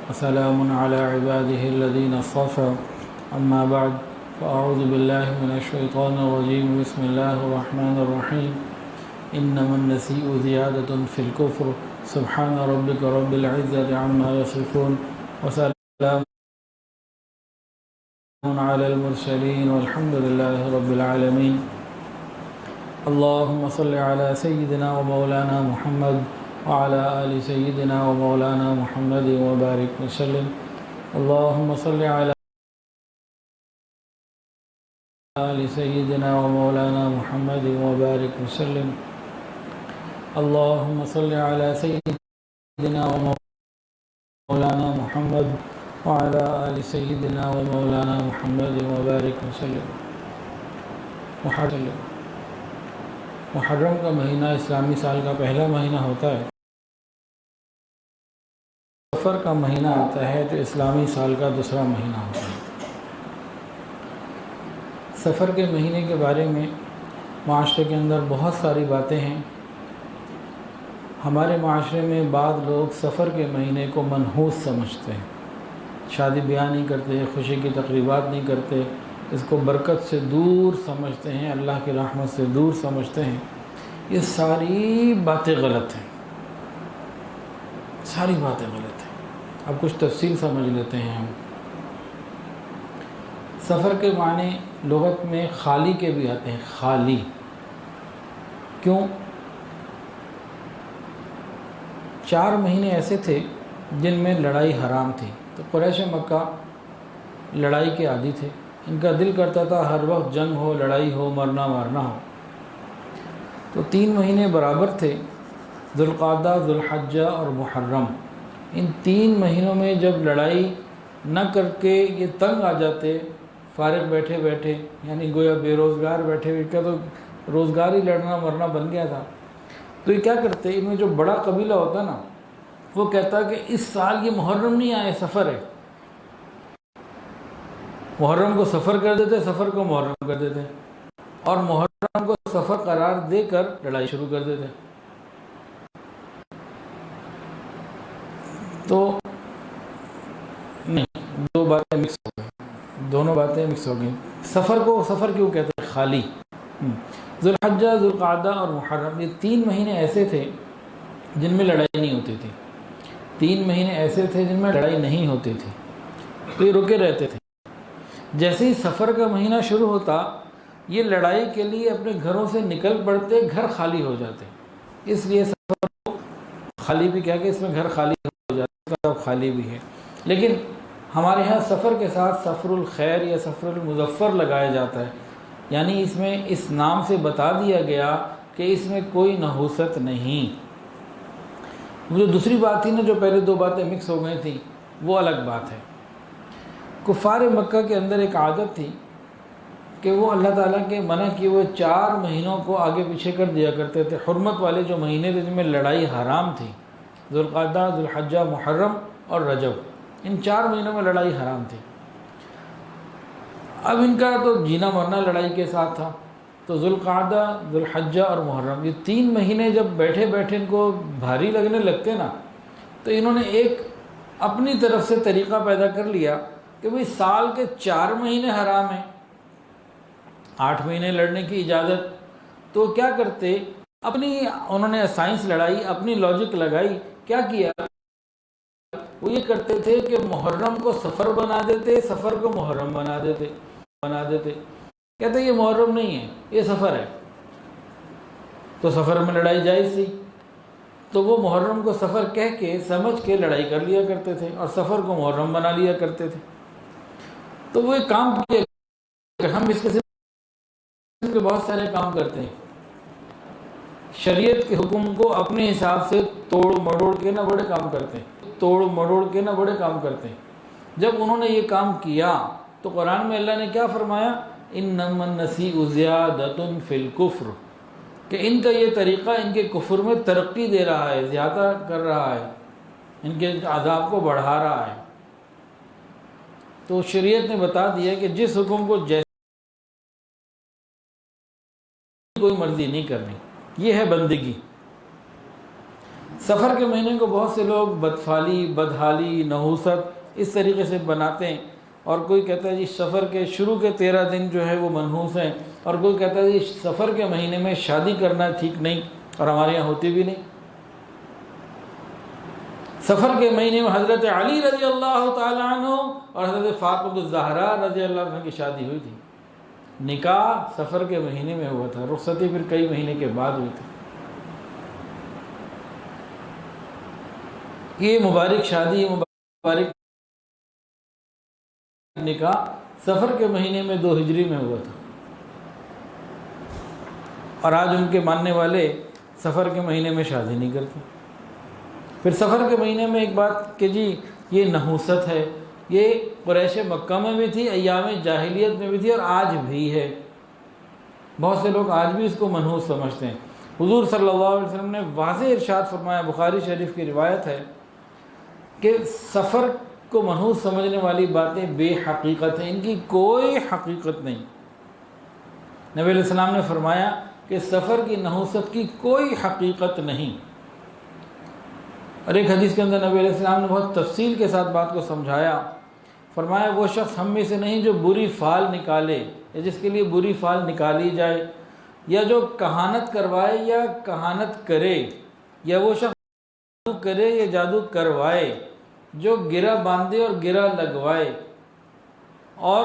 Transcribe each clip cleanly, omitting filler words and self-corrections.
وسلام على عباده الذين اصطفى أما بعد فأعوذ بالله من الشيطان الرجيم بسم الله الرحمن الرحيم إنما النسيء زيادة في الكفر سبحان ربك رب العزة عما يصفون وسلام على المرسلين والحمد لله رب العالمين اللهم صل على سيدنا ومولانا محمد وعلى آل سيدنا ومولانا محمد وبارك وسلم اللهم صل على آل سيدنا ومولانا محمد وبارك وسلم اللهم صل على سيدنا ومولانا محمد وعلى آل سيدنا ومولانا محمد وبارك وسلم محرم کا مہینہ اسلامی سال کا پہلا مہینہ ہوتا ہے. سفر کا مہینہ آتا ہے جو اسلامی سال کا دوسرا مہینہ ہوتا ہے. سفر کے مہینے کے بارے میں معاشرے کے اندر بہت ساری باتیں ہیں. ہمارے معاشرے میں بعض لوگ سفر کے مہینے کو منحوس سمجھتے ہیں, شادی بیاہ نہیں کرتے, خوشی کی تقریبات نہیں کرتے, اس کو برکت سے دور سمجھتے ہیں, اللہ کی رحمت سے دور سمجھتے ہیں. یہ ساری باتیں غلط ہیں, ساری باتیں غلط ہیں. اب کچھ تفصیل سمجھ لیتے ہیں ہم. سفر کے معنی لغت میں خالی کے بھی آتے ہیں. خالی کیوں؟ 4 مہینے ایسے تھے جن میں لڑائی حرام تھی, تو قریش مکہ لڑائی کے عادی تھے. ان کا دل کرتا تھا ہر وقت جنگ ہو, لڑائی ہو, مرنا مارنا ہو. تو 3 مہینے برابر تھے, ذوالقعدہ, ذوالحجہ اور محرم. ان 3 مہینوں میں جب لڑائی نہ کر کے یہ تنگ آ جاتے, فارغ بیٹھے بیٹھے, یعنی گویا بے روزگار بیٹھے ہوئے, کا تو روزگار ہی لڑنا مرنا بن گیا تھا, تو یہ کیا کرتے, ان میں جو بڑا قبیلہ ہوتا نا وہ کہتا کہ اس سال یہ محرم نہیں آئے, سفر ہے. محرم کو سفر کر دیتے, سفر کو محرم کر دیتے, اور محرم کو سفر قرار دے کر لڑائی شروع کر دیتے. تو نہیں, دو باتیں مکس ہو گئی, دونوں باتیں مکس ہو گئیں. سفر کو سفر کیوں کہتے ہیں؟ خالی. ذوالحجہ, ذوالقعدہ اور محرم, یہ 3 مہینے ایسے تھے جن میں لڑائی نہیں ہوتی تھی. 3 مہینے ایسے تھے جن میں لڑائی نہیں ہوتی تھی, تو یہ رکے رہتے تھے. جیسے ہی سفر کا مہینہ شروع ہوتا, یہ لڑائی کے لیے اپنے گھروں سے نکل پڑتے, گھر خالی ہو جاتے. اس لیے سفر کو خالی بھی کیا کہ اس میں گھر خالی ہو جاتا, خالی بھی ہے. لیکن ہمارے ہاں سفر کے ساتھ سفر الخیر یا سفر المظفر لگایا جاتا ہے, یعنی اس میں اس نام سے بتا دیا گیا کہ اس میں کوئی نحوست نہیں. جو دوسری بات تھی نا, جو پہلے 2 باتیں مکس ہو گئی تھیں, وہ الگ بات ہے. کفار مکہ کے اندر ایک عادت تھی کہ وہ اللہ تعالیٰ کے منع کیے ہوئے 4 مہینوں کو آگے پیچھے کر دیا کرتے تھے. حرمت والے جو مہینے تھے جن میں لڑائی حرام تھی, ذوالقعدہ, ذوالحجہ, محرم اور رجب, ان 4 مہینوں میں لڑائی حرام تھی. اب ان کا تو جینا مرنا لڑائی کے ساتھ تھا, تو ذوالقعدہ, ذوالحجہ اور محرم, یہ 3 مہینے جب بیٹھے بیٹھے ان کو بھاری لگنے لگتے نا, تو انہوں نے ایک اپنی طرف سے طریقہ پیدا کر لیا کہ بھئی سال کے 4 مہینے حرام ہیں, 8 مہینے لڑنے کی اجازت. تو کیا کرتے, اپنی انہوں نے سائنس لڑائی, اپنی لاجک لگائی. کیا کیا, وہ یہ کرتے تھے کہ محرم کو سفر بنا دیتے, سفر کو محرم بنا دیتے. کہتے یہ محرم نہیں ہے, یہ سفر ہے. تو سفر میں لڑائی جائز تھی, تو وہ محرم کو سفر کہہ کے سمجھ کے لڑائی کر لیا کرتے تھے, اور سفر کو محرم بنا لیا کرتے تھے. تو وہ ایک کام کیا کہ ہم اس قسم کے بہت سارے کام کرتے ہیں, شریعت کے حکم کو اپنے حساب سے توڑ مڑوڑ کے نہ بڑے کام کرتے ہیں, جب انہوں نے یہ کام کیا تو قرآن میں اللہ نے کیا فرمایا, انما النسیء زیادۃ فی الکفر, کہ ان کا یہ طریقہ ان کے کفر میں ترقی دے رہا ہے, زیادہ کر رہا ہے, ان کے عذاب کو بڑھا رہا ہے. تو شریعت نے بتا دیا کہ جس حکم کو جیسے کوئی مرضی نہیں کرنی, یہ ہے بندگی. سفر کے مہینے کو بہت سے لوگ بدفعلی، بدحالی، نحوست اس طریقے سے بناتے ہیں، اور کوئی کہتا ہے جی سفر کے شروع کے 13 دن جو ہے وہ منحوس ہیں، اور کوئی کہتا ہے جی سفر کے مہینے میں شادی کرنا ٹھیک نہیں، اور ہمارے یہاں ہوتی بھی نہیں۔ سفر کے مہینے میں حضرت علی رضی اللہ تعالیٰ عنہ اور حضرت فاطمہ الزہرا رضی اللہ عنہ کی شادی ہوئی تھی۔ نکاح سفر کے مہینے میں ہوا تھا، رخصتی پھر کئی مہینے کے بعد ہوئی تھی۔ یہ مبارک شادی، مبارک نکاح سفر کے مہینے میں 2 ہجری میں ہوا تھا، اور آج ان کے ماننے والے سفر کے مہینے میں شادی نہیں کرتے۔ پھر سفر کے مہینے میں ایک بات کہ جی یہ نحوست ہے، یہ قریش مکہ میں بھی تھی، ایام جاہلیت میں بھی تھی، اور آج بھی ہے۔ بہت سے لوگ آج بھی اس کو منحوس سمجھتے ہیں۔ حضور صلی اللہ علیہ وسلم نے واضح ارشاد فرمایا، بخاری شریف کی روایت ہے کہ سفر کو منحوس سمجھنے والی باتیں بے حقیقت ہیں، ان کی کوئی حقیقت نہیں۔ نبی علیہ السلام نے فرمایا کہ سفر کی نحوست کی کوئی حقیقت نہیں۔ اور ایک حدیث کے اندر نبی علیہ السلام نے بہت تفصیل کے ساتھ بات کو سمجھایا، فرمایا وہ شخص ہم میں سے نہیں جو بری فال نکالے، یا جس کے لیے بری فال نکالی جائے، یا جو کہانت کروائے یا کہانت کرے، یا وہ شخص جادو کرے یا جادو کروائے، جو گرہ باندھے اور گرہ لگوائے، اور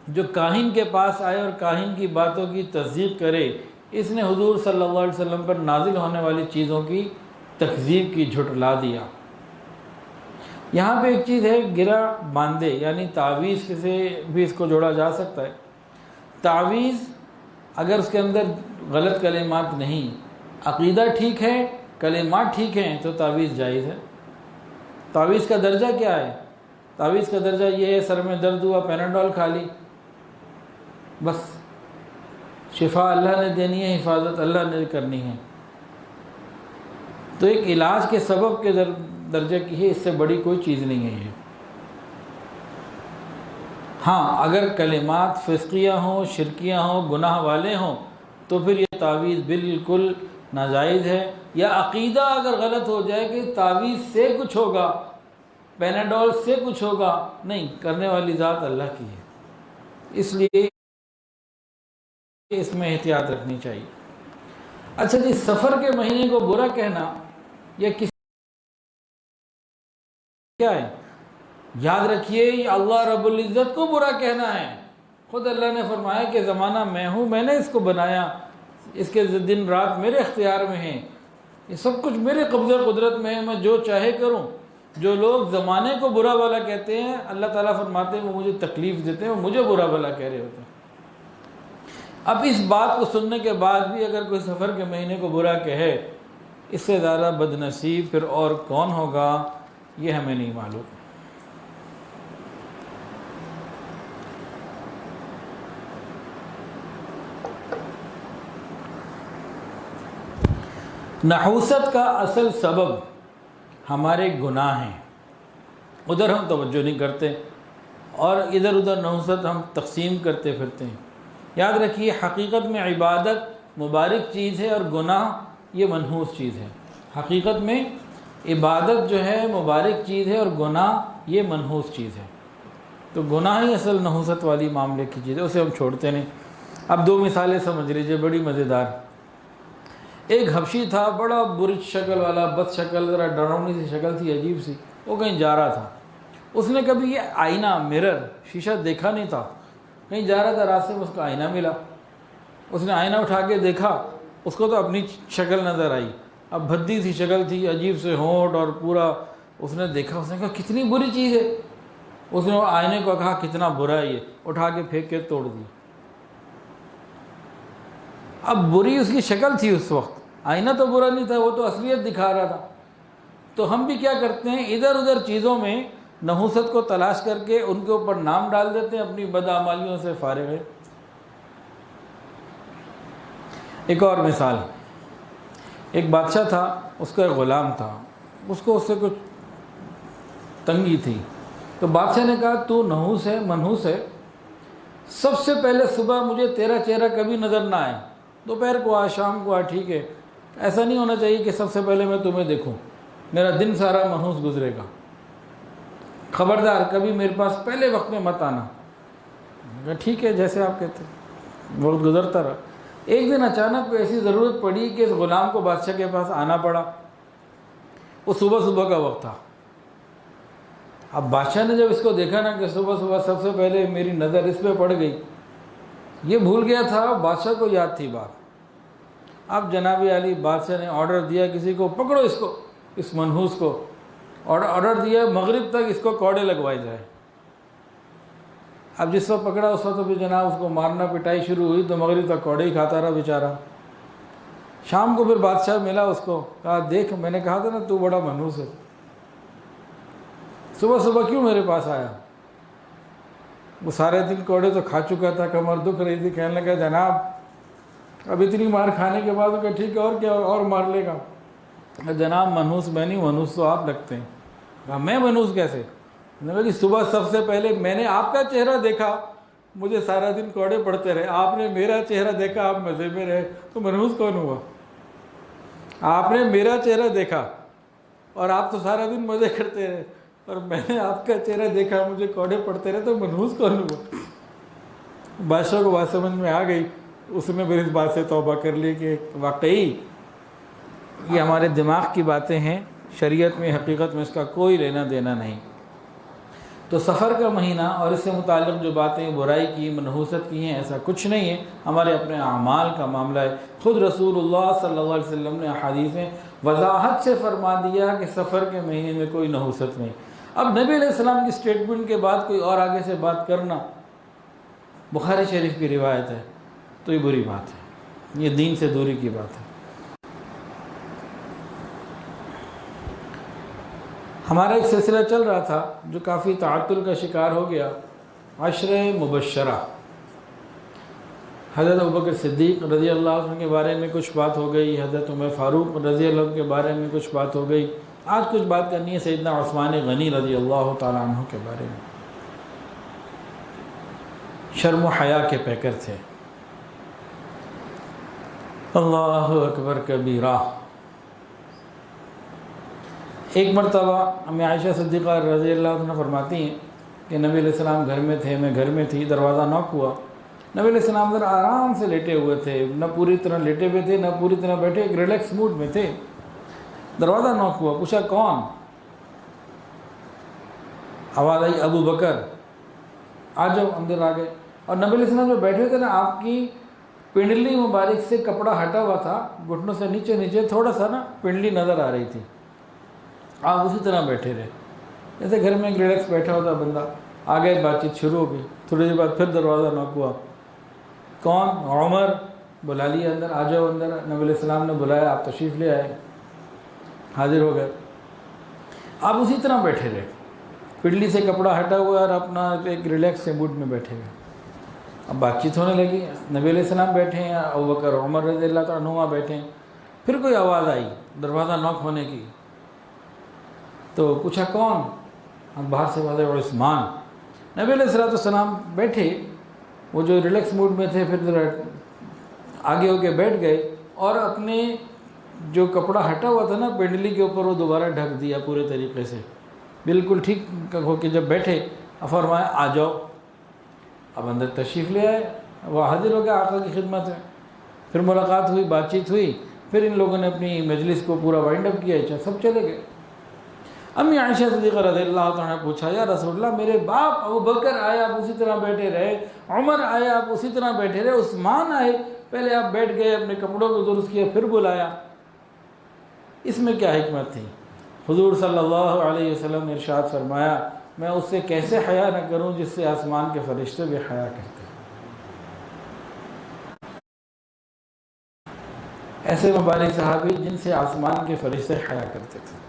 جو کاہن کے پاس آئے اور کاہن کی باتوں کی تصدیق کرے، اس نے حضور صلی اللہ علیہ وسلم پر نازل ہونے والی چیزوں کی تکذیب کی، جھٹلا دیا۔ یہاں پہ ایک چیز ہے، گرہ باندھے یعنی تعویذ سے بھی اس کو جوڑا جا سکتا ہے۔ تعویذ اگر اس کے اندر غلط کلمات نہیں، عقیدہ ٹھیک ہے، کلمات ٹھیک ہیں، تو تعویذ جائز ہے۔ تعویذ کا درجہ کیا ہے؟ تعویذ کا درجہ یہ ہے سر میں درد ہوا پیناڈول کھا لی، بس شفا اللہ نے دینی ہے، حفاظت اللہ نے کرنی ہے، تو ایک علاج کے سبب کے درجے کی ہے، اس سے بڑی کوئی چیز نہیں ہے یہ۔ ہاں اگر کلمات فسقیہ ہوں، شرکیہ ہوں، گناہ والے ہوں، تو پھر یہ تعویذ بالکل ناجائز ہے۔ یا عقیدہ اگر غلط ہو جائے کہ تعویذ سے کچھ ہوگا، پیناڈول سے کچھ ہوگا، نہیں، کرنے والی ذات اللہ کی ہے، اس لیے اس میں احتیاط رکھنی چاہیے۔ اچھا جی، سفر کے مہینے کو برا کہنا یہ کیا ہے؟ یاد رکھیے یہ اللہ رب العزت کو برا کہنا ہے۔ خود اللہ نے فرمایا کہ زمانہ میں ہوں، میں نے اس کو بنایا، اس کے دن رات میرے اختیار میں ہیں، یہ سب کچھ میرے قبضہ قدرت میں ہے، میں جو چاہے کروں۔ جو لوگ زمانے کو برا بھلا کہتے ہیں، اللہ تعالیٰ فرماتے ہیں وہ مجھے تکلیف دیتے ہیں، وہ مجھے برا بھلا کہہ رہے ہوتے ہیں۔ اب اس بات کو سننے کے بعد بھی اگر کوئی سفر کے مہینے کو برا کہے، اس سے زیادہ بد نصیب پھر اور کون ہوگا، یہ ہمیں نہیں معلوم۔ نحوست کا اصل سبب ہمارے گناہ ہیں، ادھر ہم توجہ نہیں کرتے، اور ادھر ادھر نحوست ہم تقسیم کرتے پھرتے ہیں۔ یاد رکھیے حقیقت میں عبادت مبارک چیز ہے، اور گناہ یہ منحوس چیز ہے۔ حقیقت میں عبادت جو ہے مبارک چیز ہے، اور گناہ یہ منحوس چیز ہے۔ تو گناہ ہی اصل نحوست والی معاملے کی چیز ہے، اسے ہم چھوڑتے نہیں۔ اب 2 مثالیں سمجھ لیجیے بڑی مزیدار۔ ایک حبشی تھا، بڑا برج شکل والا، بد شکل، ذرا ڈراؤنی سی شکل تھی، عجیب سی، وہ کہیں جا رہا تھا۔ اس نے کبھی یہ آئینہ، مرر، شیشہ دیکھا نہیں تھا، کہیں جا رہا تھا، راستے میں اس کا آئینہ ملا، اس نے آئینہ اٹھا کے دیکھا، اس کو تو اپنی شکل نظر آئی، اب بھدی سی شکل تھی، عجیب سے ہونٹ اور پورا، اس نے دیکھا، اس نے کہا کتنی بری چیز ہے، اس نے آئینے کو کہا کتنا برا ہے یہ، اٹھا کے پھینک کے توڑ دیا۔ اب بری اس کی شکل تھی اس وقت، آئینہ تو برا نہیں تھا، وہ تو اصلیت دکھا رہا تھا۔ تو ہم بھی کیا کرتے ہیں، ادھر ادھر چیزوں میں نحوست کو تلاش کر کے ان کے اوپر نام ڈال دیتے ہیں، اپنی بدعمالیوں سے فارغ ہے۔ ایک اور مثال، ایک بادشاہ تھا، اس کا ایک غلام تھا، اس کو اس سے کچھ تنگی تھی، تو بادشاہ نے کہا تو نحوس ہے، منحوس ہے، سب سے پہلے صبح مجھے تیرا چہرہ کبھی نظر نہ آئے، دوپہر کو آ، شام کو آ، ٹھیک ہے، ایسا نہیں ہونا چاہیے کہ سب سے پہلے میں تمہیں دیکھوں، میرا دن سارا منحوس گزرے گا، خبردار کبھی میرے پاس پہلے وقت میں مت آنا۔ ٹھیک ہے جیسے آپ کہتے ہیں۔ وقت گزرتا رہا۔ ایک دن اچانک کوئی ایسی ضرورت پڑی کہ اس غلام کو بادشاہ کے پاس آنا پڑا۔ وہ صبح کا وقت تھا۔ اب بادشاہ نے جب اس کو دیکھا نا کہ صبح سب سے پہلے میری نظر اس پہ پڑ گئی، یہ بھول گیا تھا، بادشاہ کو یاد تھی بات۔ اب جناب عالی بادشاہ نے آرڈر دیا کسی کو، پکڑو اس کو، اس منحوس کو، اور آرڈر دیا مغرب تک اس کو کوڑے لگوائے جائے۔ اب جس وقت پکڑا اس وقت بھی جناب اس کو مارنا پٹائی شروع ہوئی تو مغرب تک کوڑے ہی کھاتا رہا بیچارہ۔ شام کو پھر بادشاہ ملا اس کو، کہا دیکھ میں نے کہا تھا نا تو بڑا منحوس ہے، صبح کیوں میرے پاس آیا؟ وہ سارے دن کوڑے تو کھا چکا تھا، کمر دکھ رہی تھی، کہنے لگا جناب اب اتنی مار کھانے کے بعد کہ ٹھیک ہے اور کیا اور مار لے گا؟ جناب منحوس میں نہیں، منحوس تو آپ لگتے ہیں۔ کہا میں منحوس کیسے؟ نے کہا جی صبح سب سے پہلے میں نے آپ کا چہرہ دیکھا، مجھے سارا دن کوڑے پڑتے رہے، آپ نے میرا چہرہ دیکھا، آپ مزے میں رہے، تو منحوس کون ہوا؟ آپ نے میرا چہرہ دیکھا اور آپ تو سارا دن مزے کرتے رہے، اور میں نے آپ کا چہرہ دیکھا مجھے کوڑے پڑتے رہے، تو منحوس کون ہوا؟ بادشاہ کو بات سمجھ میں آ گئی، اس نے پھر اس بات سے توبہ کر لی کہ واقعی یہ ہمارے دماغ کی باتیں ہیں، شریعت میں حقیقت میں اس کا کوئی لینا دینا نہیں۔ تو سفر کا مہینہ اور اس سے متعلق جو باتیں برائی کی، منحوست کی ہیں، ایسا کچھ نہیں ہے، ہمارے اپنے اعمال کا معاملہ ہے۔ خود رسول اللہ صلی اللہ علیہ وسلم نے احادیث میں وضاحت سے فرما دیا کہ سفر کے مہینے میں کوئی نحوست نہیں۔ اب نبی علیہ السلام کی سٹیٹمنٹ کے بعد کوئی اور آگے سے بات کرنا، بخاری شریف کی روایت ہے، تو یہ بری بات ہے، یہ دین سے دوری کی بات ہے۔ ہمارا ایک سلسلہ چل رہا تھا جو کافی تعطل کا شکار ہو گیا، عشرہ مبشرہ۔ حضرت ابوبکر صدیق رضی اللہ عنہ کے بارے میں کچھ بات ہو گئی، حضرت عمر فاروق رضی اللہ عنہ کے بارے میں کچھ بات ہو گئی، آج کچھ بات کرنی ہے سیدنا عثمان غنی رضی اللہ تعالیٰ عنہ کے بارے میں۔ شرم و حیا کے پیکر تھے، اللہ اکبر کبیرہ۔ ایک مرتبہ ہمیں عائشہ صدیقہ رضی اللہ عنہ فرماتی ہیں کہ نبی علیہ السلام گھر میں تھے، میں گھر میں تھی، دروازہ ناک ہوا، نبی علیہ السلام ذرا آرام سے لیٹے ہوئے تھے، نہ پوری طرح لیٹے ہوئے تھے نہ پوری طرح بیٹھے، ایک ریلیکس موڈ میں تھے۔ دروازہ ناک ہوا، پوچھا کون؟ آواز آئی ابو بکر، آ جاؤ، اندر آ گئے۔ اور نبی علیہ السلام جو بیٹھے تھے نا، آپ کی پنڈلی مبارک سے کپڑا ہٹا ہوا تھا، گھٹنوں سے نیچے تھوڑا سا نا پنڈلی نظر آ رہی تھی، آپ اسی طرح بیٹھے رہے جیسے گھر میں ایک ریلیکس بیٹھا ہوتا بندہ۔ آگے بات چیت شروع ہو گئی، تھوڑی دیر بعد پھر دروازہ ناک ہوا، کون؟ عمر، بلا لیا اندر، آ جاؤ اندر۔ نبی علیہ السلام نے بلایا، آپ تشریف لے آئے، حاضر ہو گئے، آپ اسی طرح بیٹھے رہے، پنڈلی سے کپڑا ہٹا ہوا اور اپنا ایک ریلیکس سے موڈ میں بیٹھے ہوئے۔ اب بات چیت ہونے لگی، نبی علیہ السلام بیٹھے ہیں، ابوبکر عمر رضی اللہ تعالیٰ عنہما بیٹھے ہیں۔ پھر کوئی آواز آئی دروازہ ناک ہونے کی، تو پوچھا کون؟ اب باہر سے آواز آئی عثمان۔ نبی علیہ السلام بیٹھے، وہ جو ریلیکس موڈ میں تھے، پھر ذرا آگے ہو کے بیٹھ گئے اور اپنے جو کپڑا ہٹا ہوا تھا نا پنڈلی کے اوپر، وہ دوبارہ ڈھک دیا پورے طریقے سے، بالکل ٹھیک ہو کے جب بیٹھے، فرمایا آ جاؤ۔ اب اندر تشریف لے آئے، وہ حاضر ہو گیا آقا کی خدمت میں۔ پھر ملاقات ہوئی، بات چیت ہوئی، پھر ان لوگوں نے اپنی مجلس کو پورا وائنڈ اپ کیا، سب چلے گئے۔ امی عائشہ صدیقہ رضی اللہ تعالیٰ نے پوچھا یا رسول اللہ، میرے باپ ابو بکر آئے آپ اسی طرح بیٹھے رہے، عمر آئے آپ اسی طرح بیٹھے رہے، عثمان آئے پہلے آپ بیٹھ گئے، اپنے کپڑوں کو درست کیا پھر بلایا، اس میں کیا حکمت تھی؟ حضور صلی اللہ علیہ وسلم نے ارشاد فرمایا، میں اس سے کیسے حیا نہ کروں جس سے آسمان کے فرشتے بھی حیا کرتے ہیں۔ ایسے مبارک صحابی جن سے آسمان کے فرشتے حیا کرتے تھے۔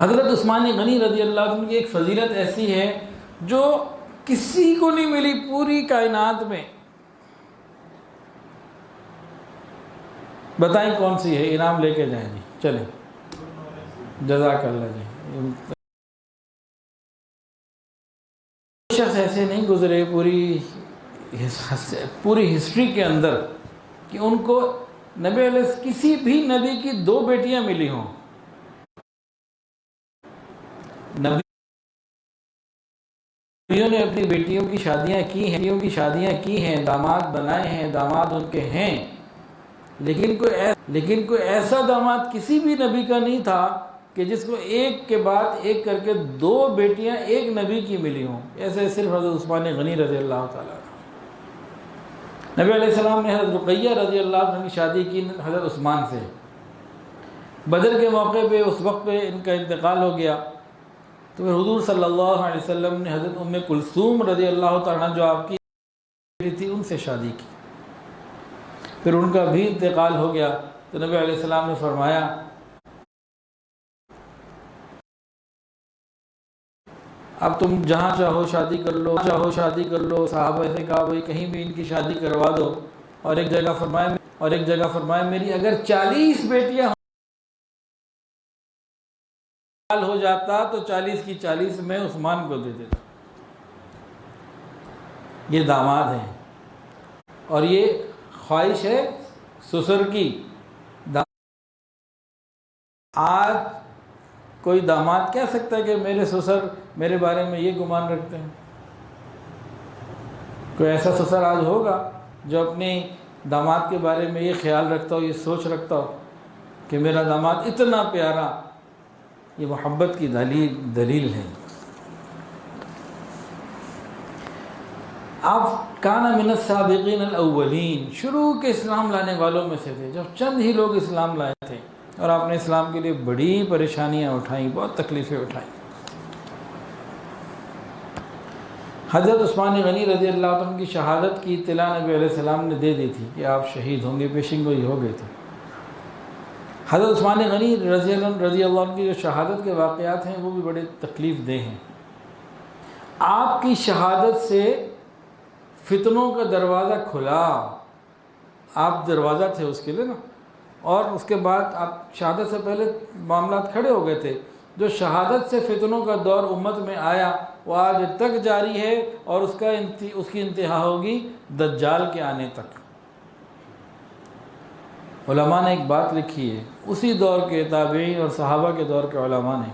حضرت عثمان غنی رضی اللہ عنہ کی ایک فضیلت ایسی ہے جو کسی کو نہیں ملی پوری کائنات میں، بتائیں کون سی ہے؟ انعام لے کے جائیں جی، چلیں، جزاک اللہ جی۔ شخص ایسے نہیں گزرے پوری پوری ہسٹری کے اندر کہ ان کو نبی علیہ کسی بھی نبی کی 2 بیٹیاں ملی ہوں. نبیوں نے اپنی بیٹیوں کی شادیاں کی ہیں، داماد بنائے ہیں، داماد ان کے ہیں، لیکن کوئی ایسا داماد کسی بھی نبی کا نہیں تھا کہ جس کو ایک کے بعد ایک کر کے 2 بیٹیاں ایک نبی کی ملی ہوں. ایسے صرف حضرت عثمان غنی رضی اللہ تعالیٰ. نبی علیہ السلام نے حضرت رقیہ رضی اللہ عنہ کی شادی کی حضرت عثمان سے. بدر کے موقع پہ اس وقت پہ ان کا انتقال ہو گیا تو پھر حضور صلی اللہ علیہ وسلم نے حضرت ام کلثوم رضی اللہ تعالیٰ جو آپ کی بیٹی تھی ان سے شادی کی. پھر ان کا بھی انتقال ہو گیا تو نبی علیہ السلام نے فرمایا اب تم جہاں چاہو شادی کر لو. صحابہ سے کہا بھائی کہیں بھی ان کی شادی کروا دو. اور ایک جگہ فرمایا میری اگر 40 بیٹیاں ہو جاتا تو 40 کی 40 میں عثمان کو دے دیتا. یہ داماد ہیں اور یہ خواہش ہے سسر کی. آج کوئی داماد کہہ سکتا ہے کہ میرے سسر میرے بارے میں یہ گمان رکھتے ہیں؟ کوئی ایسا سسر آج ہوگا جو اپنے داماد کے بارے میں یہ خیال رکھتا ہو، یہ سوچ رکھتا ہو کہ میرا داماد اتنا پیارا؟ یہ محبت کی دلیل ہے. آپ کانا من السابقین الاولین، شروع کے اسلام لانے والوں میں سے تھے. جب چند ہی لوگ اسلام لائے تھے اور آپ نے اسلام کے لیے بڑی پریشانیاں اٹھائیں، بہت تکلیفیں اٹھائیں. حضرت عثمان غنی رضی اللہ عنہ کی شہادت کی اطلاع نبی علیہ السلام نے دے دی تھی کہ آپ شہید ہوں گے، پیشن گوئی ہو گئے تھے. حضرت عثمان غنی رضی اللہ عنہ کی جو شہادت کے واقعات ہیں وہ بھی بڑے تکلیف دہ ہیں. آپ کی شہادت سے فتنوں کا دروازہ کھلا. آپ دروازہ تھے اس کے لیے نا، اور اس کے بعد آپ شہادت سے پہلے معاملات کھڑے ہو گئے تھے. جو شہادت سے فتنوں کا دور امت میں آیا وہ آج تک جاری ہے اور اس کی انتہا ہوگی دجال کے آنے تک. علماء نے ایک بات لکھی ہے، اسی دور کے تابعین اور صحابہ کے دور کے علماء نے،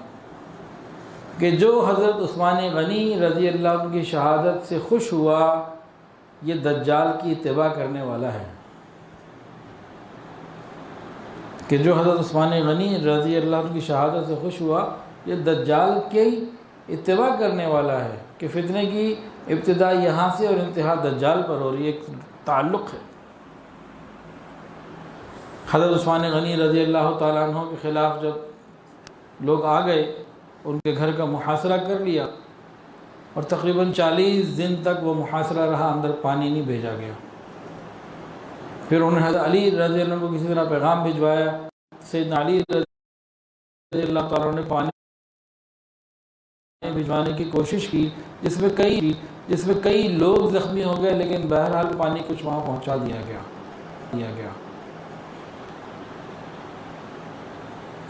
کہ جو حضرت عثمان غنی رضی اللہ عنہ کی شہادت سے خوش ہوا یہ دجال کی اتباع کرنے والا ہے. کہ جو حضرت عثمان غنی رضی اللہ عنہ کی شہادت سے خوش ہوا یہ دجال کی اتباع کرنے والا ہے، کہ فتنے کی ابتدا یہاں سے اور انتہا دجال پر ہو رہی ہے، ایک تعلق ہے. حضرت عثمان غنی رضی اللہ تعالیٰ عنہ کے خلاف جب لوگ آ گئے ان کے گھر کا محاصرہ کر لیا اور تقریباً 40 دن تک وہ محاصرہ رہا، اندر پانی نہیں بھیجا گیا. پھر انہوں نے حضرت علی رضی اللہ عنہ کو کسی طرح پیغام بھجوایا. سیدنا علی رضی اللہ تعالیٰ عنہ نے پانی بھجوانے کی کوشش کی جس میں کئی لوگ زخمی ہو گئے، لیکن بہرحال پانی کچھ وہاں پہنچا دیا گیا.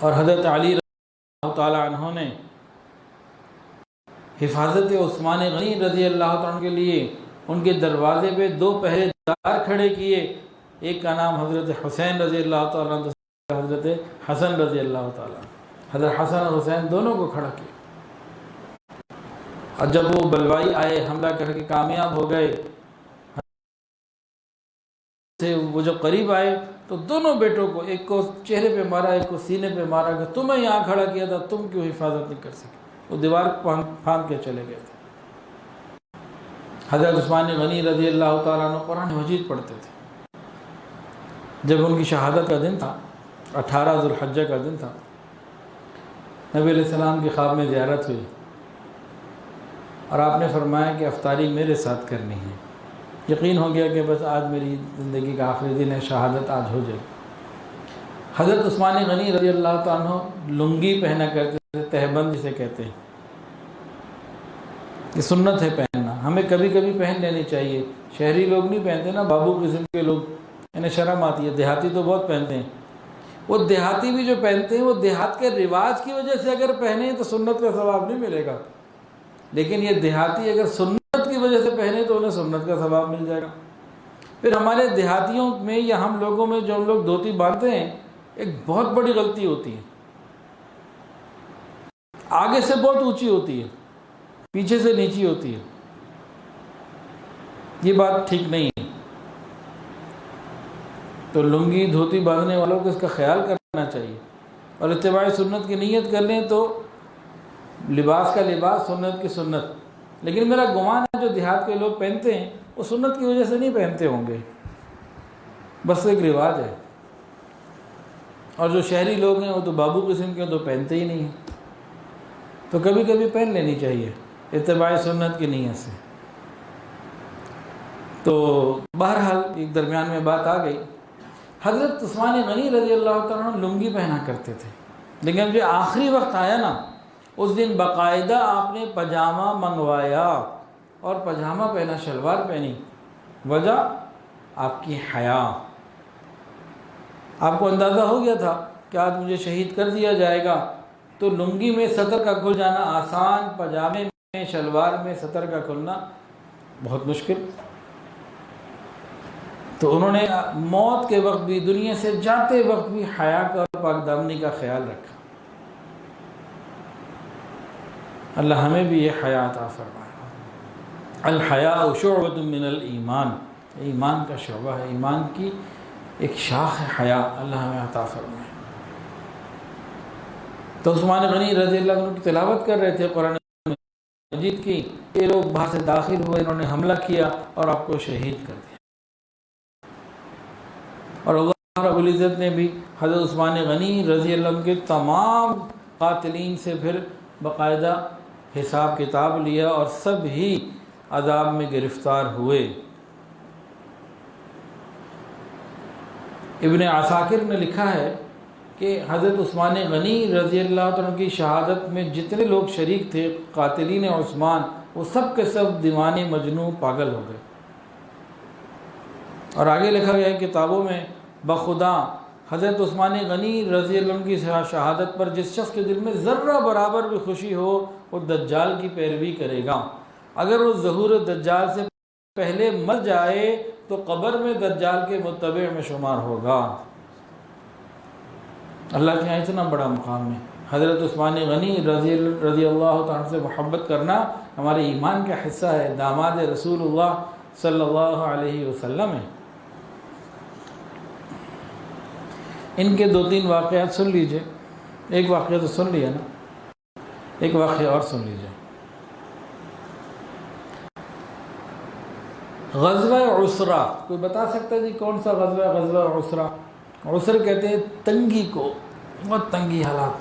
اور حضرت علی رضی اللہ تعالیٰ عنہ نے حفاظت عثمان غنی رضی اللہ عنہ کے لیے ان کے دروازے پہ 2 پہرے دار کھڑے کیے. ایک کا نام حضرت حسین رضی اللہ تعالیٰ عنہ، حضرت حسن رضی اللہ تعالیٰ عنہ. حضرت حسن اور حسین دونوں کو کھڑا کیا. اور جب وہ بلوائی آئے، حملہ کر کے کامیاب ہو گئے، وہ جب قریب آئے تو دونوں بیٹوں کو، ایک کو چہرے پہ مارا ایک کو سینے پہ مارا کہ تمہیں یہاں کھڑا کیا تھا، تم کیوں حفاظت نہیں کر سکے. وہ دیوار پھاند کے چلے گئے تھے. حضرت عثمان غنی رضی اللہ تعالیٰ عنہ قرآن مجید پڑھتے تھے. جب ان کی شہادت کا دن تھا، 18 ذو الحجہ کا دن تھا، نبی علیہ السلام کی خواب میں زیارت ہوئی اور آپ نے فرمایا کہ افطاری میرے ساتھ کرنی ہے. یقین ہو گیا کہ بس آج میری زندگی کا آخری دن ہے، شہادت آج ہو جائے. حضرت عثمان غنی رضی اللہ تعالیٰ عنہ لنگی پہنا کرتے تھے، تہبند جسے کہتے ہیں. یہ سنت ہے پہننا، ہمیں کبھی کبھی پہن لینی چاہیے. شہری لوگ نہیں پہنتے نا، بابو قسم کے لوگ، انہیں شرم آتی ہے. دیہاتی تو بہت پہنتے ہیں. وہ دیہاتی بھی جو پہنتے ہیں وہ دیہات کے رواج کی وجہ سے اگر پہنے تو سنت کا ثواب نہیں ملے گا. لیکن یہ دیہاتی اگر سنت کی وجہ سے پہنے تو انہیں سنت کا ثواب مل جائے گا۔ پھر ہمارے دیہاتیوں میں یا ہم لوگوں میں جو ہم لوگ دھوتی باندھتے ہیں، ایک بہت بڑی غلطی ہوتی ہے، آگے سے بہت اونچی ہوتی ہے، پیچھے سے نیچی ہوتی ہے۔ یہ بات ٹھیک نہیں ہے۔ تو لنگی دھوتی باندھنے والوں کو اس کا خیال کرنا چاہیے، اور اتباع سنت کی نیت کر لیں تو لباس کا لباس، سنت کی سنت۔ لیکن میرا گمان ہے جو دیہات کے لوگ پہنتے ہیں وہ سنت کی وجہ سے نہیں پہنتے ہوں گے، بس ایک رواج ہے۔ اور جو شہری لوگ ہیں وہ تو بابو قسم کے تو پہنتے ہی نہیں ہیں، تو کبھی کبھی پہن لینی چاہیے اتباع سنت کی نیت سے۔ تو بہرحال ایک درمیان میں بات آ گئی، حضرت عثمان غنی رضی اللہ تعالیٰ عنہ لنگی پہنا کرتے تھے، لیکن جو آخری وقت آیا نا، اس دن باقاعدہ آپ نے پاجامہ منگوایا اور پاجامہ پہنا، شلوار پہنی۔ وجہ آپ کی حیا۔ آپ کو اندازہ ہو گیا تھا کہ آج مجھے شہید کر دیا جائے گا، تو لنگی میں سطر کا کھل جانا آسان، پاجامے میں، شلوار میں سطر کا کھلنا بہت مشکل۔ تو انہوں نے موت کے وقت بھی، دنیا سے جاتے وقت بھی حیا کا اور پاک دامنی کا خیال رکھا۔ اللہ ہمیں بھی یہ حیا عطا فرمائے۔ الحیاء شعبۃ من الایمان، ایمان کا شعبہ ہے، ایمان کی ایک شاخ ہے حیا، اللہ ہمیں عطا فرمائے۔ تو عثمان غنی رضی اللہ عنہ کی تلاوت کر رہے تھے قرآن مجید کی، یہ لوگ باہر سے داخل ہوئے، انہوں نے حملہ کیا اور آپ کو شہید کر دیا۔ اور اللہ رب العزت نے بھی حضرت عثمان غنی رضی اللہ عنہ کے تمام قاتلین سے پھر باقاعدہ حساب کتاب لیا، اور سب ہی عذاب میں گرفتار ہوئے۔ ابن عساکر نے لکھا ہے کہ حضرت عثمان غنی رضی اللہ عنہ کی شہادت میں جتنے لوگ شریک تھے قاتلین عثمان، وہ سب کے سب دیوانے مجنون پاگل ہو گئے۔ اور آگے لکھا گیا ہے کتابوں میں، بخدا حضرت عثمان غنی رضی اللہ عنہ کی شہادت پر جس شخص کے دل میں ذرہ برابر بھی خوشی ہو، وہ دجال کی پیروی کرے گا۔ اگر وہ ظہور دجال سے پہلے مر جائے تو قبر میں دجال کے متبع میں شمار ہوگا۔ اللہ کے یہاں اتنا بڑا مقام ہے۔ حضرت عثمان غنی رضی اللہ عنہ سے محبت کرنا ہمارے ایمان کا حصہ ہے، داماد رسول اللہ صلی اللہ علیہ وسلم ہے۔ ان کے 2-3 واقعات سن لیجئے، ایک واقعہ تو سن لیا نا، ایک واقعہ اور سن لیجئے۔ غزوہ عسرہ، کوئی بتا سکتا ہے جی کون سا غزوہ؟ غزوہ عسرہ، عسر کہتے ہیں تنگی کو، بہت تنگی حالات۔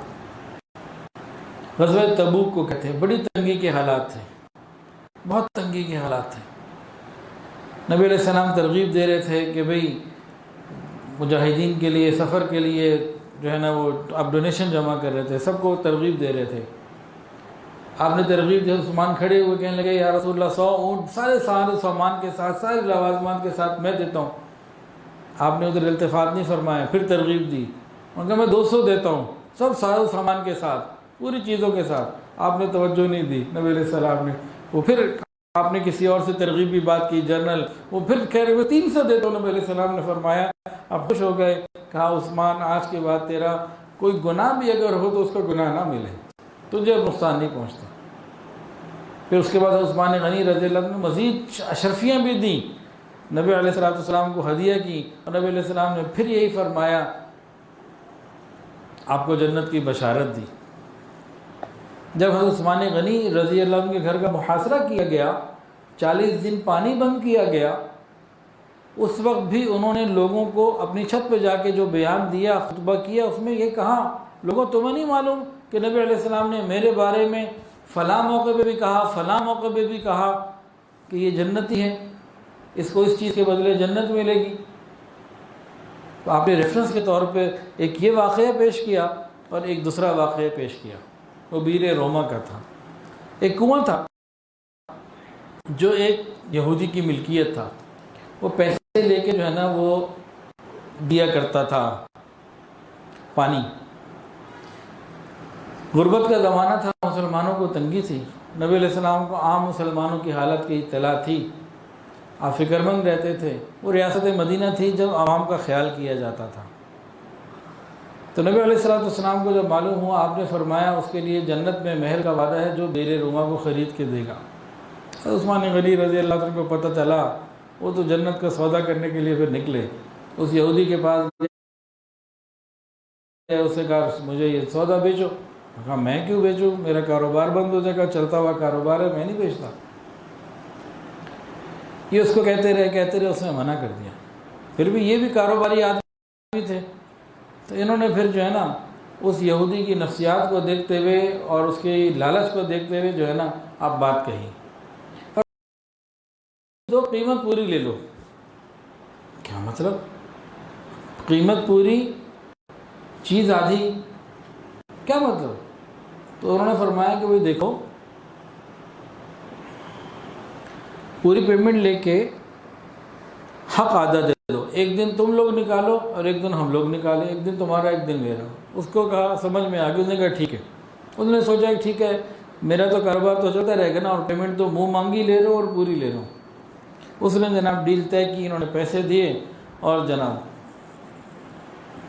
غزوہ تبوک کو کہتے ہیں بڑی تنگی کے حالات تھے، بہت تنگی کے حالات تھے۔ نبی علیہ السلام ترغیب دے رہے تھے کہ بھئی مجاہدین کے لیے، سفر کے لیے جو ہے نا وہ آپ ڈونیشن جمع کر رہے تھے، سب کو ترغیب دے رہے تھے۔ آپ نے ترغیب دی، عثمان کھڑے ہوئے کہنے لگے یا رسول اللہ 100 اونٹ سارے سامان کے ساتھ، سارے لوازمات کے ساتھ میں دیتا ہوں۔ آپ نے ادھر التفات نہیں فرمایا، پھر ترغیب دی، انہوں نے کہا میں 200 دیتا ہوں، سب سارے سامان کے ساتھ، پوری چیزوں کے ساتھ۔ آپ نے توجہ نہیں دی نبی علیہ السلام نے، وہ پھر آپ نے کسی اور سے ترغیبی بات کی، جنرل، وہ پھر کہہ رہے میں 300 دیتا ہوں۔ نبی علیہ السلام نے فرمایا، آپ خوش ہو گئے، کہا عثمان آج کے بعد تیرا کوئی گناہ بھی اگر ہو تو اس کا گناہ نہ ملے، تجھے نقصان نہیں پہنچتا۔ پھر اس کے بعد عثمان غنی رضی اللہ عنہ نے مزید اشرفیاں بھی دیں، نبی علیہ السلام کو ہدیہ کی، اور نبی علیہ السلام نے پھر یہی فرمایا، آپ کو جنت کی بشارت دی۔ جب حضرت عثمان غنی رضی اللہ عنہ کے گھر کا محاصرہ کیا گیا، 40 دن پانی بند کیا گیا، اس وقت بھی انہوں نے لوگوں کو اپنی چھت پہ جا کے جو بیان دیا، خطبہ کیا، اس میں یہ کہا، لوگوں تمہیں نہیں معلوم کہ نبی علیہ السلام نے میرے بارے میں فلاں موقع پہ بھی کہا، فلاں موقع پہ بھی کہا کہ یہ جنتی ہے، اس کو اس چیز کے بدلے جنت ملے گی۔ تو آپ نے ریفرنس کے طور پہ ایک یہ واقعہ پیش کیا اور ایک دوسرا واقعہ پیش کیا، وہ بیر روما کا تھا۔ ایک کنواں تھا جو ایک یہودی کی ملکیت تھا، وہ پیسے لے کے جو ہے نا وہ دیا کرتا تھا پانی۔ غربت کا زمانہ تھا، مسلمانوں کو تنگی تھی، نبی علیہ السلام کو عام مسلمانوں کی حالت کی اطلاع تھی، آپ فکر مند رہتے تھے۔ وہ ریاست مدینہ تھی جب عوام کا خیال کیا جاتا تھا، تو نبی علیہ السلام کو جب معلوم ہوا، آپ نے فرمایا اس کے لیے جنت میں محل کا وعدہ ہے جو بیر روما کو خرید کے دے گا۔ عثمان غنی رضی اللہ عنہ کو پتہ چلا، وہ تو جنت کا سودا کرنے کے لیے پھر نکلے، اس یہودی کے پاس اس نے کہا مجھے یہ سودا بیچو۔ کہا میں کیوں بیچوں، میرا کاروبار بند ہو جائے گا، چلتا ہوا کاروبار ہے، میں نہیں بیچتا۔ یہ اس کو کہتے رہے، اس نے منع کر دیا۔ پھر بھی یہ بھی کاروباری آدمی تھے، تو انہوں نے پھر جو ہے نا اس یہودی کی نفسیات کو دیکھتے ہوئے اور اس کی لالچ کو دیکھتے ہوئے جو ہے نا آپ بات کہی، تو قیمت پوری لے لو۔ کیا مطلب؟ قیمت پوری چیز آدھی، کیا مطلب؟ تو انہوں نے فرمایا کہ بھئی دیکھو، پوری پیمنٹ لے کے حق آدھا دے دو، ایک دن تم لوگ نکالو اور ایک دن ہم لوگ نکالیں، ایک دن تمہارا ایک دن میرا۔ اس کو کہا، سمجھ میں آ گئی، اس نے کہا ٹھیک ہے۔ اس نے سوچا کہ ٹھیک ہے، میرا تو کاروبار تو چلتا رہے گا نا، اور پیمنٹ تو منہ مانگی لے رہا ہوں اور پوری لے رہا ہوں۔ اس نے جناب ڈیل طے کی، انہوں نے پیسے دیے اور جناب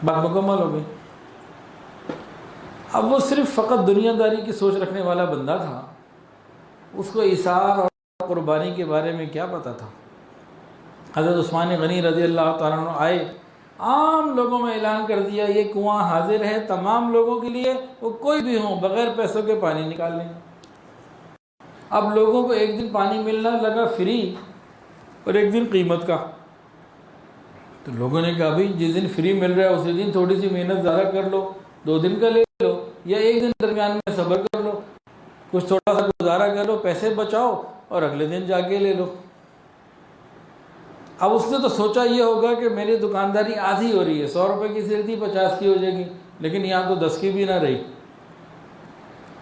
بات مکمل ہو گئی۔ اب وہ صرف فقط دنیا داری کی سوچ رکھنے والا بندہ تھا، اس کو ایثار اور قربانی کے بارے میں کیا پتہ تھا۔ حضرت عثمان غنی رضی اللہ تعالیٰ عنہ آئے، عام لوگوں میں اعلان کر دیا یہ کنواں حاضر ہے تمام لوگوں کے لیے، وہ کوئی بھی ہوں بغیر پیسوں کے پانی نکال لیں۔ اب لوگوں کو ایک دن پانی ملنا لگا فری اور ایک دن قیمت کا، تو لوگوں نے کہا بھائی جس دن فری مل رہا ہے اسی دن تھوڑی سی محنت زیادہ کر لو، 2 دن کا لے لو یا ایک دن درمیان میں صبر کر لو، کچھ تھوڑا سا گزارا کر لو، پیسے بچاؤ اور اگلے دن جا کے لے لو۔ اب اس نے تو سوچا یہ ہوگا کہ میری دکانداری آدھی ہو رہی ہے، 100 روپے کی سیل تھی 50 کی ہو جائے گی، لیکن یہاں تو 10 کی بھی نہ رہی۔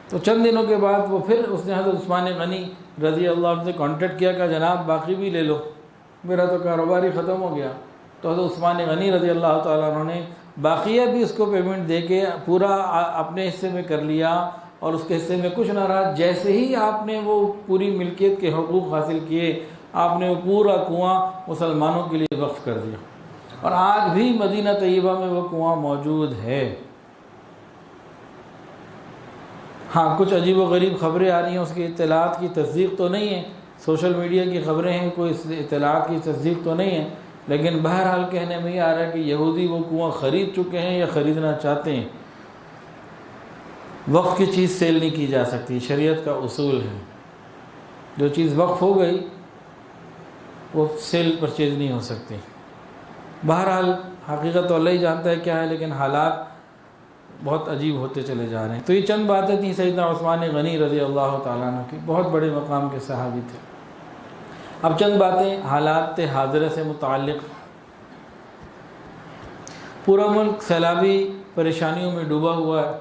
تو چند دنوں کے بعد وہ پھر اس نے حضرت عثمان غنی رضی اللہ عنہ سے کانٹیکٹ کیا کہ جناب باقی بھی لے لو، میرا تو کاروبار ہی ختم ہو گیا۔ تو حضرت عثمان غنی رضی اللہ تعالیٰ عنہ نے باقیہ بھی اس کو پیمنٹ دے کے پورا اپنے حصے میں کر لیا، اور اس کے حصے میں کچھ نہ رہا۔ جیسے ہی آپ نے وہ پوری ملکیت کے حقوق حاصل کیے، آپ نے وہ پورا کنواں مسلمانوں کے لیے وقف کر دیا، اور آج بھی مدینہ طیبہ میں وہ کنواں موجود ہے۔ ہاں کچھ عجیب و غریب خبریں آ رہی ہیں، اس کی اطلاعات کی تصدیق تو نہیں ہے، سوشل میڈیا کی خبریں ہیں، کوئی اطلاعات کی تصدیق تو نہیں ہے، لیکن بہرحال کہنے میں یہ آ رہا ہے کہ یہودی وہ کنواں خرید چکے ہیں یا خریدنا چاہتے ہیں۔ وقف کی چیز سیل نہیں کی جا سکتی، شریعت کا اصول ہے، جو چیز وقف ہو گئی وہ سیل پرچیز نہیں ہو سکتی۔ بہرحال حقیقت تو اللہ ہی جانتا ہے کیا ہے، لیکن حالات بہت عجیب ہوتے چلے جا رہے ہیں۔ تو یہ چند باتیں تھیں سیدنا عثمان غنی رضی اللہ تعالیٰ عنہ کی، بہت بڑے مقام کے صحابی تھے۔ اب چند باتیں حالات حاضرہ سے متعلق۔ پورا ملک سیلابی پریشانیوں میں ڈوبا ہوا ہے،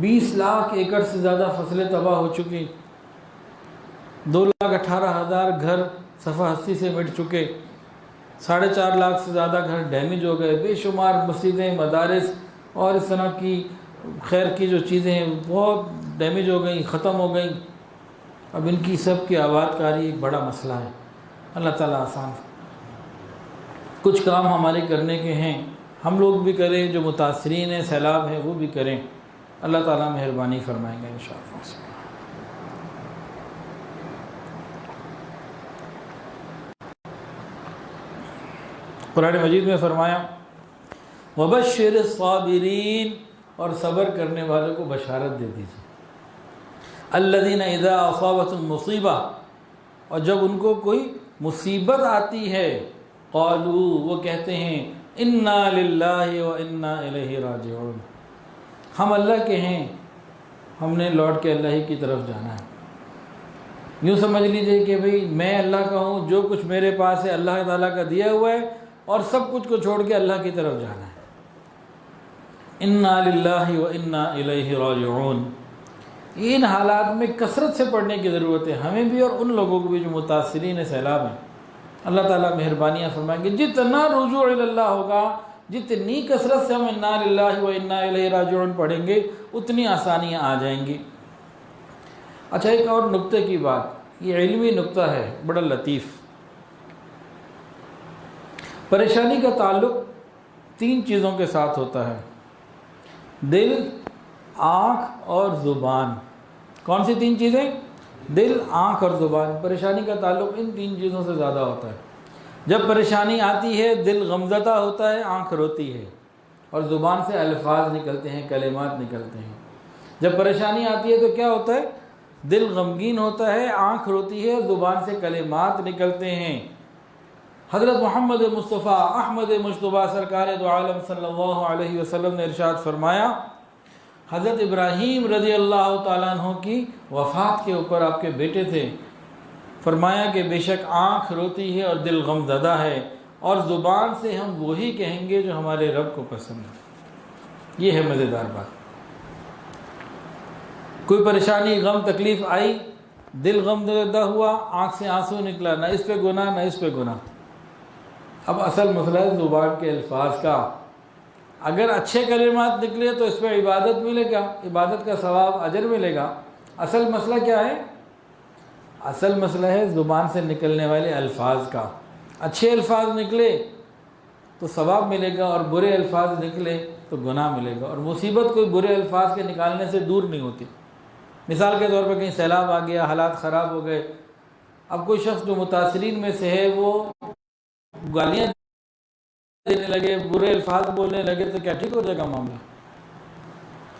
20 لاکھ ایکڑ سے زیادہ فصلیں تباہ ہو چکی، 2,18,000 گھر صفحہ ہستی سے مٹ چکے، 4.5 لاکھ سے زیادہ گھر ڈیمیج ہو گئے، بے شمار مسجدیں، مدارس اور اس طرح کی خیر کی جو چیزیں ہیں بہت ڈیمیج ہو گئیں، ختم ہو گئیں۔ اب ان کی سب کی آباد کاری ایک بڑا مسئلہ ہے، اللہ تعالیٰ آسان۔ کچھ کام ہمارے کرنے کے ہیں، ہم لوگ بھی کریں، جو متاثرین ہیں سیلاب ہیں وہ بھی کریں، اللہ تعالیٰ مہربانی فرمائیں گے انشاءاللہ۔ قرآن مجید میں فرمایا وبشر الصابرین، اور صبر کرنے والوں کو بشارت دے دیجیے، الذین اذا اصابتهم مصیبہ، اور جب ان کو کوئی مصیبت آتی ہے، قالوا، وہ کہتے ہیں انا للہ و انا الیہ راجعون، ہم اللہ کے ہیں، ہم نے لوٹ کے اللہ ہی کی طرف جانا ہے۔ یوں سمجھ لیجئے کہ بھئی میں اللہ کا ہوں، جو کچھ میرے پاس ہے اللہ تعالیٰ کا دیا ہوا ہے، اور سب کچھ کو چھوڑ کے اللہ کی طرف جانا ہے۔ انا للہ و انا الیہ راجعون، ان حالات میں کثرت سے پڑھنے کی ضرورت ہے، ہمیں بھی اور ان لوگوں کو بھی جو متاثرین سیلاب ہیں۔ اللہ تعالیٰ مہربانیاں فرمائیں گے، جتنا رجوع اللہ ہوگا جتنی کثرت سے ہم انا للہ و انا الیہ راجعون پڑھیں گے اتنی آسانیاں آ جائیں گی۔ اچھا، ایک اور نقطے کی بات، یہ علمی نقطہ ہے بڑا لطیف۔ پریشانی کا تعلق 3 چیزوں کے ساتھ ہوتا ہے: دل، آنکھ اور زبان۔ کون سی 3 چیزیں؟ دل، آنکھ اور زبان۔ پریشانی کا تعلق ان 3 چیزوں سے زیادہ ہوتا ہے۔ جب پریشانی آتی ہے دل غمزدہ ہوتا ہے، آنکھ روتی ہے اور زبان سے الفاظ نکلتے ہیں، کلمات نکلتے ہیں۔ جب پریشانی آتی ہے تو کیا ہوتا ہے؟ دل غمگین ہوتا ہے، آنکھ روتی ہے، زبان سے کلمات نکلتے ہیں۔ حضرت محمد مصطفیٰ احمد مجتبیٰ سرکار دو عالم صلی اللہ علیہ وسلم نے ارشاد فرمایا، حضرت ابراہیم رضی اللہ تعالیٰ عنہ کی وفات کے اوپر آپ کے بیٹے تھے، فرمایا کہ بے شک آنکھ روتی ہے اور دل غم زدہ ہے، اور زبان سے ہم وہی کہیں گے جو ہمارے رب کو پسند ہے۔ یہ ہے مزیدار بات۔ کوئی پریشانی، غم، تکلیف آئی، دل غم زدہ ہوا، آنکھ سے آنسو نکلا، نہ اس پہ گناہ نہ اس پہ گناہ۔ اب اصل مسئلہ ہے زبان کے الفاظ کا۔ اگر اچھے کلمات نکلے تو اس پہ عبادت ملے گا، عبادت کا ثواب، اجر ملے گا۔ اصل مسئلہ کیا ہے؟ اصل مسئلہ ہے زبان سے نکلنے والے الفاظ کا۔ اچھے الفاظ نکلے تو ثواب ملے گا، اور برے الفاظ نکلے تو گناہ ملے گا۔ اور مصیبت کوئی برے الفاظ کے نکالنے سے دور نہیں ہوتی۔ مثال کے طور پر کہیں سیلاب آ گیا، حالات خراب ہو گئے، اب کوئی شخص جو متاثرین میں سے ہے وہ گالیاں دینے لگے، برے الفاظ بولنے لگے، تو کیا ٹھیک ہو جائے گا معاملہ؟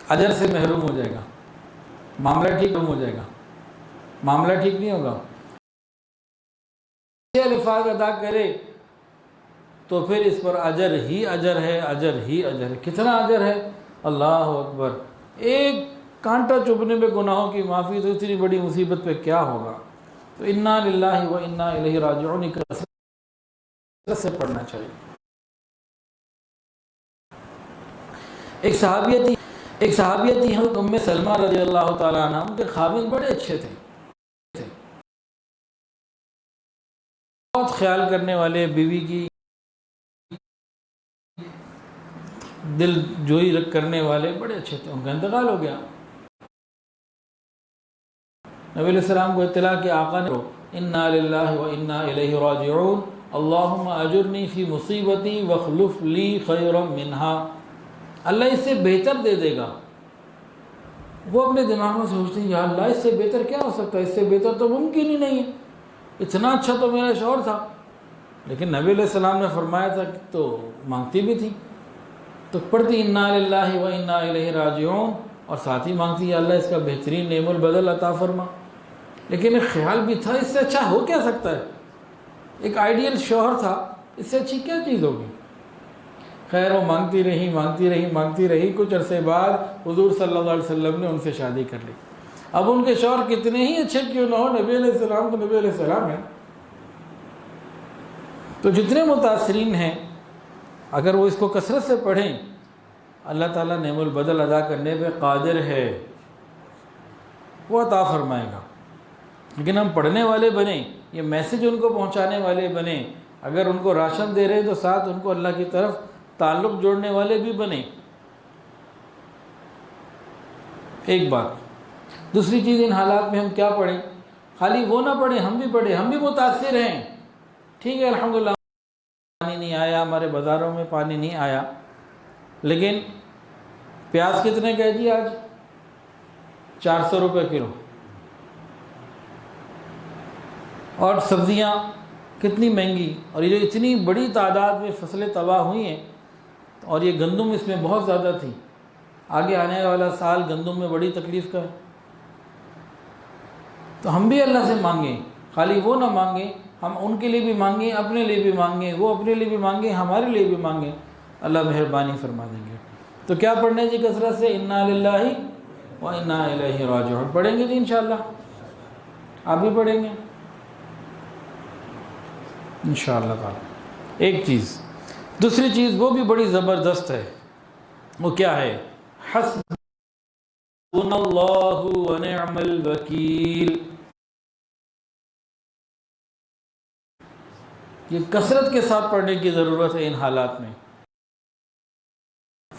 اجر سے محروم ہو جائے گا، معاملہ ٹھیک ہو جائے گا، معاملہ ٹھیک نہیں ہوگا۔ اچھے الفاظ ادا کرے تو پھر اس پر اجر ہی اجر ہے، اجر ہی اجر ہے۔ کتنا اجر ہے؟ اللہ اکبر! ایک کانٹا چبھنے پہ گناہوں کی معافی، تو اتنی بڑی مصیبت پہ کیا ہوگا؟ تو انا للہ و انا الیہ راجعون کثرت سے پڑھنا چاہیے۔ ایک صحابیہ تھی حضرت ام سلمہ رضی اللہ تعالیٰ عنہ، ان کے خاوند بڑے اچھے تھے، بہت خیال کرنے والے، بیوی کی دل جوئی کرنے والے، بڑے اچھے تھے۔ ان کا انتقال ہو گیا۔ نبی علیہ السلام کو اطلاع کہ آقا نے انا للہ و انا الیہ راجعون اللہم اجرنی فی مصیبتی واخلف لی خیرا منہا۔ اللہ اس سے بہتر دے دے گا۔ وہ اپنے دماغ میں سوچتے ہیں یا اللہ اس سے بہتر کیا ہو سکتا ہے، اس سے بہتر تو ممکن ہی نہیں ہے، اتنا اچھا تو میرا شوہر تھا۔ لیکن نبی علیہ السلام نے فرمایا تھا کہ تو مانگتی بھی تھی، تو پڑھتی انا للہ و انا الیہ راجعون، اور ساتھ ہی مانگتی یا اللہ اس کا بہترین نعم البدل عطا فرما۔ لیکن ایک خیال بھی تھا اس سے اچھا ہو کیا سکتا ہے، ایک آئیڈیل شوہر تھا، اس سے اچھی کیا چیز ہوگی۔ خیر وہ مانگتی رہی، کچھ عرصے بعد حضور صلی اللہ علیہ وسلم نے ان سے شادی کر لی۔ اب ان کے شوہر کتنے ہی اچھے کیوں نہ ہو، نبی علیہ السلام تو نبی علیہ السلام ہیں۔ تو جتنے متاثرین ہیں اگر وہ اس کو کثرت سے پڑھیں، اللہ تعالیٰ نعم البدل ادا کرنے پہ قادر ہے، وہ عطا فرمائے گا۔ لیکن ہم پڑھنے والے بنیں، یہ میسج ان کو پہنچانے والے بنیں، اگر ان کو راشن دے رہے ہیں تو ساتھ ان کو اللہ کی طرف تعلق جوڑنے والے بھی بنیں۔ ایک بات۔ دوسری چیز، ان حالات میں ہم کیا پڑھیں؟ خالی وہ نہ پڑھیں، ہم بھی پڑھیں، ہم بھی متاثر ہیں۔ ٹھیک ہے الحمدللہ پانی نہیں آیا، ہمارے بازاروں میں پانی نہیں آیا، لیکن پیاز کتنے کا ہے جی آج؟ 400 روپے کلو۔ اور سبزیاں کتنی مہنگی، اور یہ جو اتنی بڑی تعداد میں فصلیں تباہ ہوئی ہیں، اور یہ گندم اس میں بہت زیادہ تھی، آگے آنے والا سال گندم میں بڑی تکلیف کا ہے۔ تو ہم بھی اللہ سے مانگیں، خالی وہ نہ مانگیں، ہم ان کے لیے بھی مانگیں، اپنے لیے بھی مانگیں، وہ اپنے لیے بھی مانگیں، ہمارے لیے بھی مانگیں، اللہ مہربانی فرما دیں گے۔ تو کیا پڑھنے جی کثرت سے؟ انا للہ و انا الیہ راجعون پڑھیں گے جی انشاءاللہ، آپ بھی پڑھیں گے انشاءاللہ تعالی۔ ایک چیز۔ دوسری چیز وہ بھی بڑی زبردست ہے، وہ کیا ہے؟ حسبنا اللہ و نعم الوکیل۔ یہ کثرت کے ساتھ پڑھنے کی ضرورت ہے ان حالات میں۔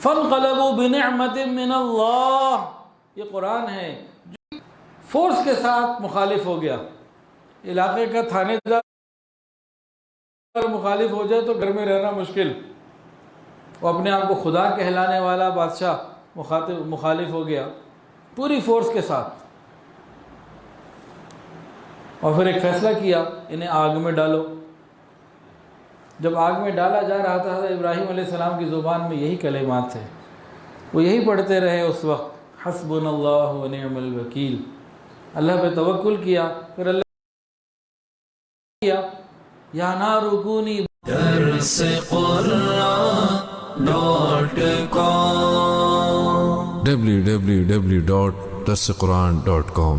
فانقلبوا بنعمت من اللہ، یہ قرآن ہے، جو فورس کے ساتھ مخالف ہو گیا۔ علاقے کا تھانے دار مخالف ہو جائے تو گھر میں رہنا مشکل، وہ اپنے آپ کو خدا کہلانے والا بادشاہ مخالف ہو گیا پوری فورس کے ساتھ، اور پھر ایک فیصلہ کیا انہیں آگ میں ڈالو۔ جب آگ میں ڈالا جا رہا تھا حضرت ابراہیم علیہ السلام کی زبان میں یہی کلمات تھے، وہ یہی پڑھتے رہے اس وقت، حسبنا اللہ و نعم الوکیل، اللہ پہ توکل کیا۔ پھر اللہ کیا یا نار کونی درس قرآن .com www.درسقرآن.com